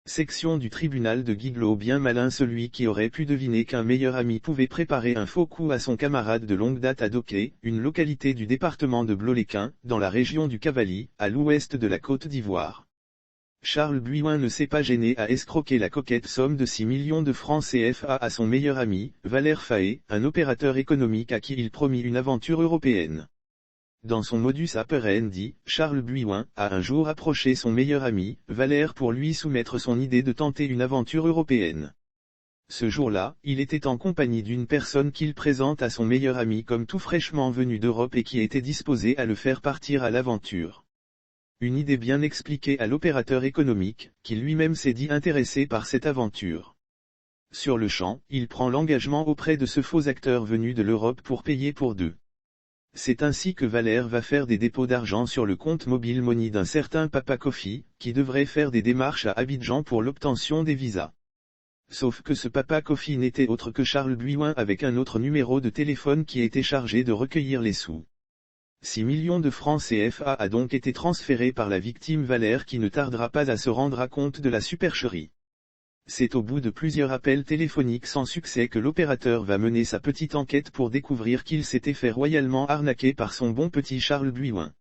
Section du tribunal de Guiglo. Bien malin celui qui aurait pu deviner qu'un meilleur ami pouvait préparer un faux coup à son camarade de longue date à Doké, une localité du département de Bloléquin, dans la région du Cavaly, à l'ouest de la Côte d'Ivoire. Charles Buyouin ne s'est pas gêné à escroquer la coquette somme de 6 millions de francs CFA à son meilleur ami, Valère Faé, un opérateur économique à qui il promit une aventure européenne. Dans son modus operandi, Charles Buyouin a un jour approché son meilleur ami, Valère, pour lui soumettre son idée de tenter une aventure européenne. Ce jour-là, il était en compagnie d'une personne qu'il présente à son meilleur ami comme tout fraîchement venu d'Europe et qui était disposé à le faire partir à l'aventure. Une idée bien expliquée à l'opérateur économique, qui lui-même s'est dit intéressé par cette aventure. Sur le champ, il prend l'engagement auprès de ce faux acteur venu de l'Europe pour payer pour deux. C'est ainsi que Valère va faire des dépôts d'argent sur le compte mobile Money d'un certain Papa Kofi, qui devrait faire des démarches à Abidjan pour l'obtention des visas. Sauf que ce Papa Kofi n'était autre que Charles Buyouin avec un autre numéro de téléphone qui était chargé de recueillir les sous. 6 millions de francs CFA a donc été transférés par la victime Valère qui ne tardera pas à se rendre compte de la supercherie. C'est au bout de plusieurs appels téléphoniques sans succès que l'opérateur va mener sa petite enquête pour découvrir qu'il s'était fait royalement arnaquer par son bon petit Charles Buyouin.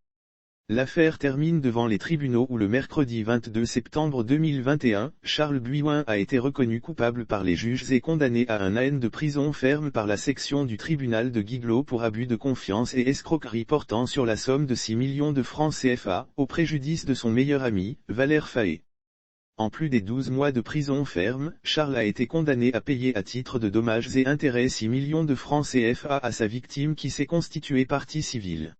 L'affaire termine devant les tribunaux où le mercredi 22 septembre 2021, Charles Buyouin a été reconnu coupable par les juges et condamné à un an de prison ferme par la section du tribunal de Guiglo pour abus de confiance et escroquerie portant sur la somme de 6 millions de francs CFA, au préjudice de son meilleur ami, Valère Faé. En plus des 12 mois de prison ferme, Charles a été condamné à payer à titre de dommages et intérêts 6 millions de francs CFA à sa victime qui s'est constituée partie civile.